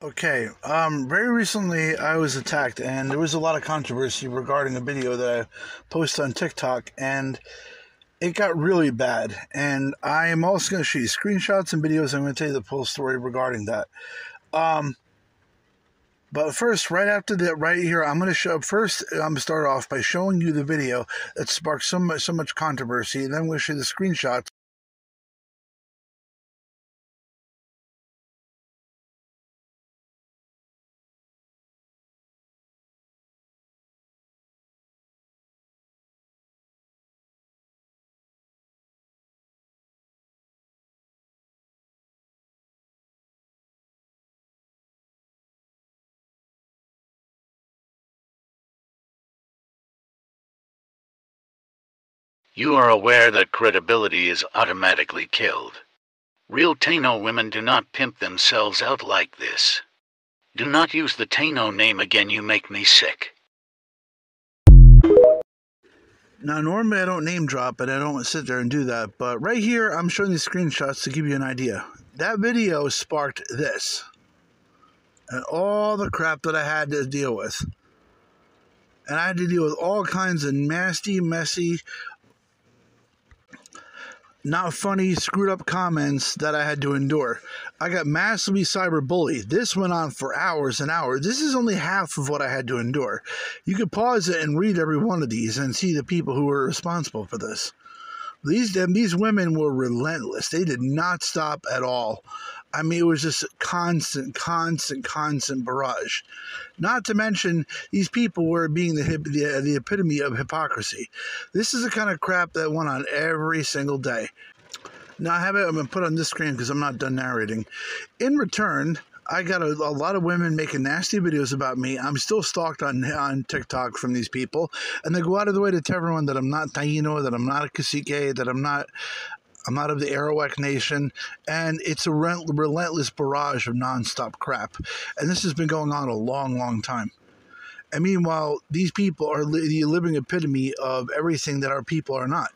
Okay, very recently I was attacked, and there was a lot of controversy regarding a video that I posted on TikTok, and it got really bad. And I am also going to show you screenshots and videos. I'm going to tell you the full story regarding that. Um, but first, right after that, right here, I'm going to show. First, I'm going to start off by showing you the video that sparked so much controversy, and then I'm going to show you the screenshots. You are aware that credibility is automatically killed. Real taino women do not pimp themselves out like this. Do not use the taino name again, you make me sick. Now, normally I don't name drop, and I don't sit there and do that, but right here I'm showing you screenshots to give you an idea. That video sparked this, and all the crap that I had to deal with. And I had to deal with all kinds of nasty, messy, not funny, screwed up comments that I had to endure. I got massively cyberbullied. This went on for hours and hours. This is only half of what I had to endure. You could pause it and read every one of these and see the people who were responsible for this. These women were relentless. They did not stop at all. I mean, it was just constant barrage. Not to mention, these people were being the epitome of hypocrisy. This is the kind of crap that went on every single day. Now, I'm going to put on this screen because I'm not done narrating. In return, I got a lot of women making nasty videos about me. I'm still stalked on TikTok from these people, and they go out of the way to tell everyone that I'm not taino, that I'm not a cacique, that I'm not of the Arawak Nation, and it's a relentless barrage of nonstop crap. And this has been going on a long time. And meanwhile, these people are the living epitome of everything that our people are not.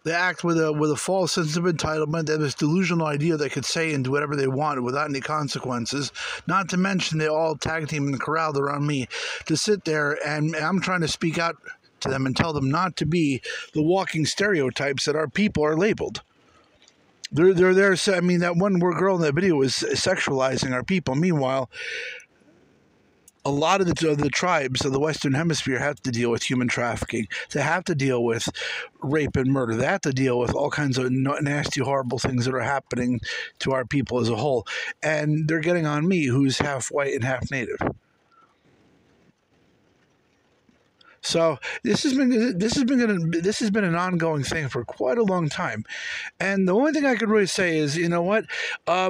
They act with a false sense of entitlement. They have this delusional idea they could say and do whatever they want without any consequences. Not to mention they all tag team and corralled around me to sit there, and I'm trying to speak out to them and tell them not to be the walking stereotypes that our people are labeled. They're there. I mean, that one girl in that video was sexualizing our people. Meanwhile, a lot of the tribes of the Western Hemisphere have to deal with human trafficking. They have to deal with rape and murder. They have to deal with all kinds of nasty, horrible things that are happening to our people as a whole. And they're getting on me, who's half white and half native. So this has been an ongoing thing for quite a long time. And the only thing I could really say is, you know what? I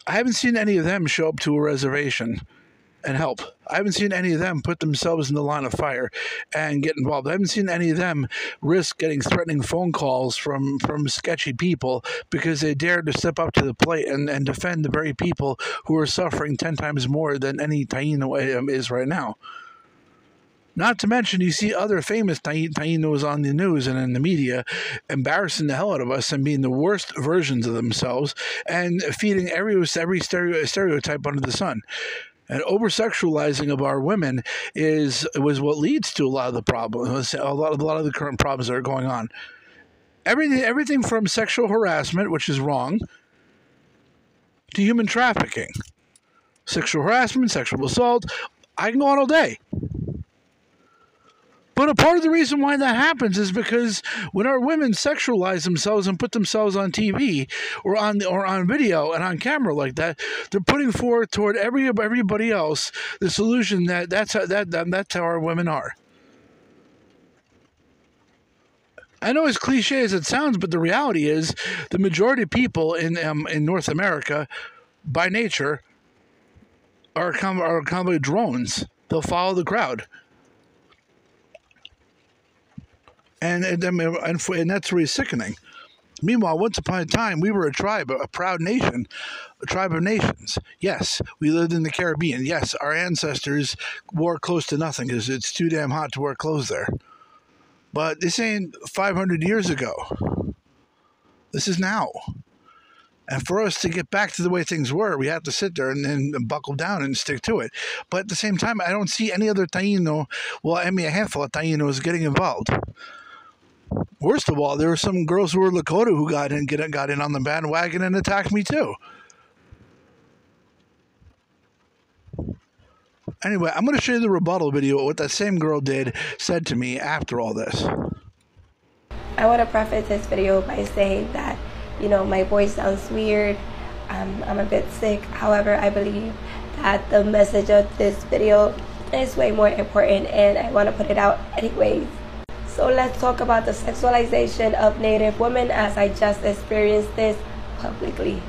haven't seen any of them show up to a reservation and help. I haven't seen any of them put themselves in the line of fire and get involved. I haven't seen any of them risk getting threatening phone calls from sketchy people because they dared to step up to the plate and defend the very people who are suffering 10 times more than any taino is right now. Not to mention, you see other famous tainos on the news and in the media embarrassing the hell out of us and being the worst versions of themselves and feeding every stereotype under the sun. And over-sexualizing of our women was what leads to a lot of the problems, a lot of the current problems that are going on. Everything from sexual harassment, which is wrong, to human trafficking. Sexual harassment, sexual assault, I can go on all day. But a part of the reason why that happens is because when our women sexualize themselves and put themselves on TV or on video and on camera like that, they're putting forward toward everybody else the solution that's how our women are. I know as cliche as it sounds, but the reality is the majority of people in North America, by nature, are kind of like drones. They'll follow the crowd. And that's really sickening. Meanwhile, once upon a time, we were a tribe, a proud nation, a tribe of nations. Yes, we lived in the Caribbean. Yes, our ancestors wore close to nothing because it's too damn hot to wear clothes there. But this ain't 500 years ago. This is now. And for us to get back to the way things were, we have to sit there and buckle down and stick to it. But at the same time, I don't see any other taino, well, I mean, a handful of tainos getting involved. Worst of all, there were some girls who were Lakota who got in on the bandwagon and attacked me too. Anyway, I'm going to show you the rebuttal video of what that same girl said to me after all this. I want to preface this video by saying that, my voice sounds weird. I'm a bit sick. However, I believe that the message of this video is way more important, and I want to put it out anyways. So let's talk about the sexualization of Native women as I just experienced this publicly.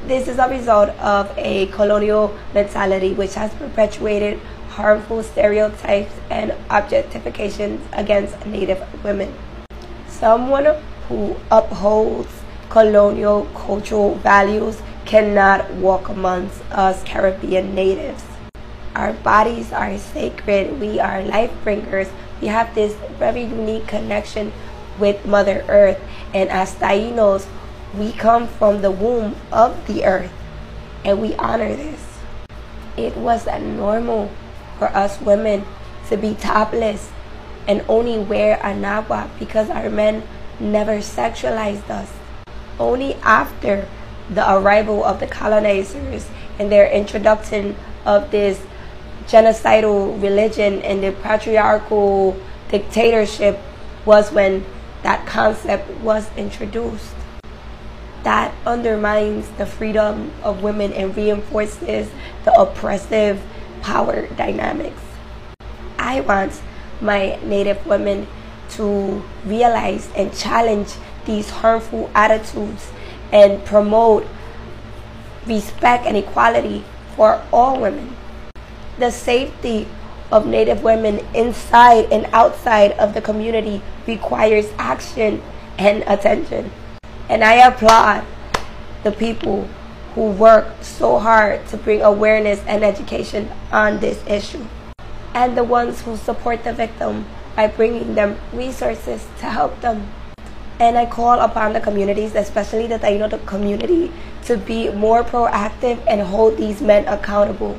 This is a result of a colonial mentality which has perpetuated harmful stereotypes and objectifications against Native women. Someone who upholds colonial cultural values cannot walk amongst us Caribbean natives. Our bodies are sacred. We are life bringers. We have this very unique connection with Mother Earth, and as Tainos, we come from the womb of the earth, and we honor this. It was normal for us women to be topless and only wear a nagua because our men never sexualized us. Only after the arrival of the colonizers and their introduction of this genocidal religion and the patriarchal dictatorship was when that concept was introduced. That undermines the freedom of women and reinforces the oppressive power dynamics. I want my Native women to realize and challenge these harmful attitudes and promote respect and equality for all women. The safety of Native women inside and outside of the community requires action and attention. And I applaud the people who work so hard to bring awareness and education on this issue, and the ones who support the victim by bringing them resources to help them. And I call upon the communities, especially the Taino community, to be more proactive and hold these men accountable.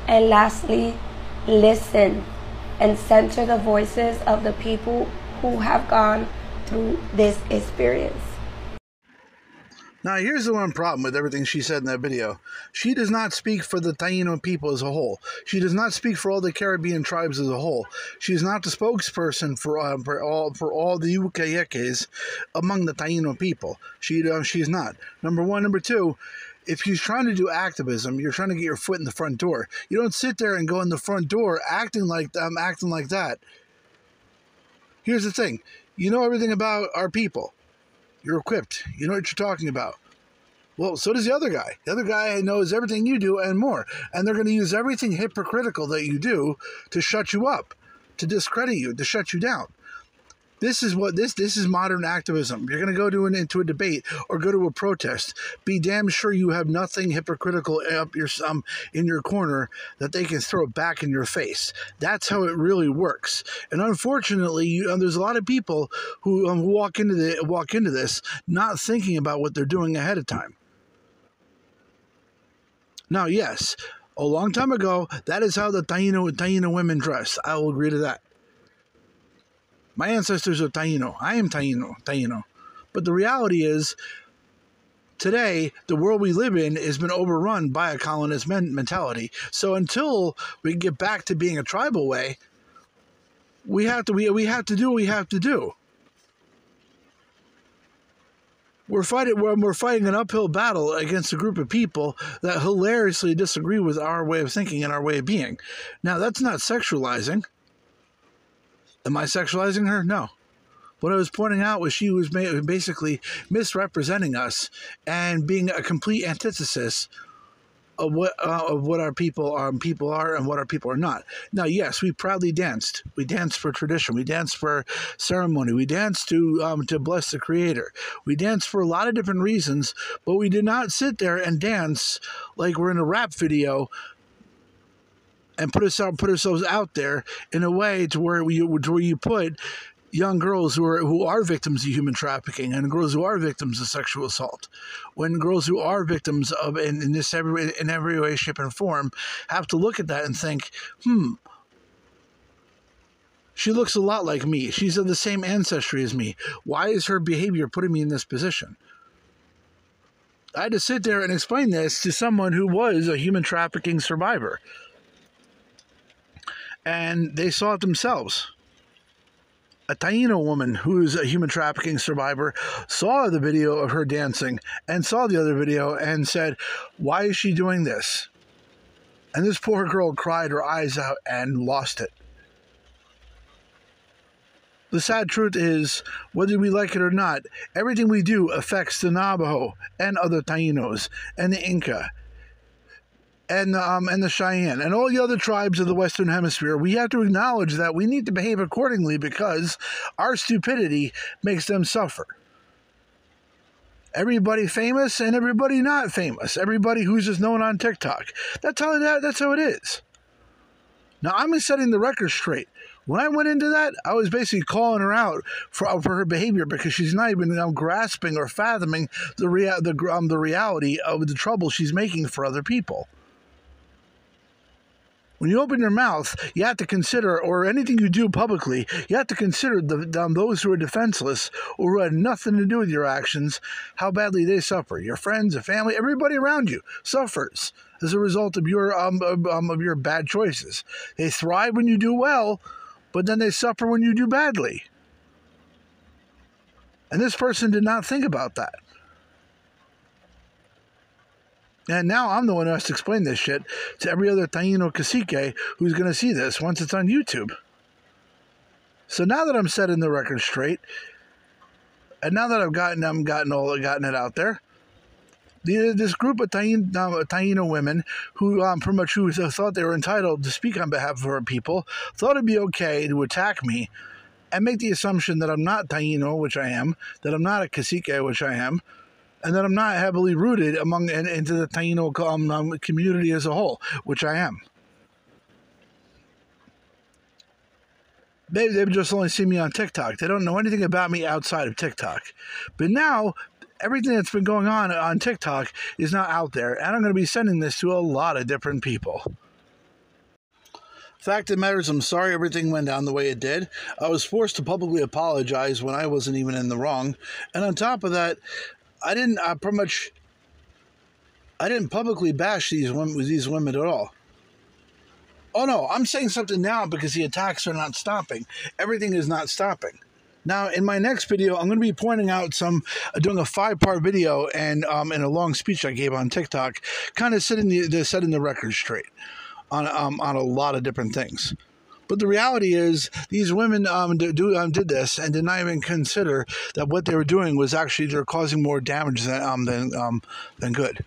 And lastly, listen and center the voices of the people who have gone through this experience. Now, here's the one problem with everything she said in that video. She does not speak for the Taino people as a whole. She does not speak for all the Caribbean tribes as a whole. She is not the spokesperson for all the Ukayekes among the Taino people. She is not. Number one. Number two, if you're trying to do activism, you're trying to get your foot in the front door. You don't sit there and go in the front door acting like that. Here's the thing. You know everything about our people. You're equipped. You know what you're talking about. Well, so does the other guy. The other guy knows everything you do and more. And they're going to use everything hypocritical that you do to shut you up, to discredit you, to shut you down. This is modern activism. You're going to go into a debate or go to a protest. Be damn sure you have nothing hypocritical in your corner that they can throw back in your face. That's how it really works. And unfortunately, there's a lot of people who walk into this not thinking about what they're doing ahead of time. Now, yes, a long time ago, that is how the Taino women dress. I will agree to that. My ancestors are Taino. I am Taino. But the reality is, today, the world we live in has been overrun by a colonist mentality. So until we get back to being a tribal way, we have to do what we have to do. We're fighting an uphill battle against a group of people that hilariously disagree with our way of thinking and our way of being. Now, that's not sexualizing. Am I sexualizing her? No. What I was pointing out was she was basically misrepresenting us and being a complete antithesis of what our people are and what our people are not. Now, yes, we proudly danced. We danced for tradition. We danced for ceremony. We danced to bless the Creator. We danced for a lot of different reasons, but we did not sit there and dance like we're in a rap video and put ourselves out there in a way to where you put young girls who are victims of human trafficking and girls who are victims of sexual assault, when girls who are victims of in every way, shape, and form have to look at that and think, she looks a lot like me. She's of the same ancestry as me. Why is her behavior putting me in this position? I had to sit there and explain this to someone who was a human trafficking survivor. And they saw it themselves. A taino woman who's a human trafficking survivor saw the video of her dancing and saw the other video and said, why is she doing this? And this poor girl cried her eyes out and lost it. The sad truth is, whether we like it or not, everything we do affects the Navajo and other Tainos and the Inca and the Cheyenne and all the other tribes of the Western Hemisphere. We have to acknowledge that we need to behave accordingly because our stupidity makes them suffer. Everybody famous and everybody not famous. Everybody who's just known on TikTok. That's how it is. Now, I'm setting the record straight. When I went into that, I was basically calling her out for her behavior because she's not even grasping or fathoming the reality of the trouble she's making for other people. When you open your mouth, you have to consider, or anything you do publicly, you have to consider those who are defenseless or who had nothing to do with your actions, how badly they suffer. Your friends, your family, everybody around you suffers as a result of your bad choices. They thrive when you do well, but then they suffer when you do badly. And this person did not think about that. And now I'm the one who has to explain this shit to every other Taino cacique who's going to see this once it's on YouTube. So now that I'm setting the record straight, and now that I've gotten it out there, this group of Taino women who pretty much who thought they were entitled to speak on behalf of our people thought it'd be okay to attack me and make the assumption that I'm not Taino, which I am, that I'm not a cacique, which I am, and that I'm not heavily rooted into the Taino community as a whole, which I am. They've just only seen me on TikTok. They don't know anything about me outside of TikTok. But now, everything that's been going on TikTok is not out there, and I'm going to be sending this to a lot of different people. Fact of the matter is, I'm sorry everything went down the way it did. I was forced to publicly apologize when I wasn't even in the wrong. And on top of that, I didn't publicly bash these women at all. Oh no, I'm saying something now because the attacks are not stopping. Everything is not stopping. Now, in my next video, I'm going to be pointing out doing a 5-part video and in a long speech I gave on TikTok, kind of setting the record straight on a lot of different things. But the reality is, these women did this and did not even consider that what they were doing was actually they're causing more damage than good.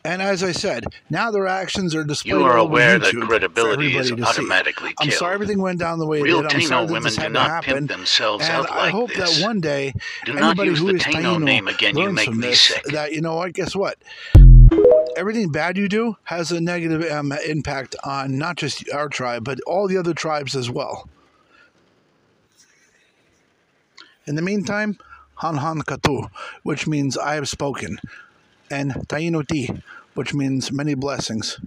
And as I said, now their actions are displayed You are all over aware YouTube that credibility is for everybody to see. automatically I'm killed. sorry everything went down the way it Real did. I'm Taino sorry that women this do had to not happen. pimp themselves And out I like hope this. that one day, Do not anybody use who the is Taino Taino name again, you learns make from me this, sick. that, you know what, guess what? Everything bad you do has a negative impact on not just our tribe, but all the other tribes as well. In the meantime, Han Han Katu, which means I have spoken, and Taino Ti, which means many blessings.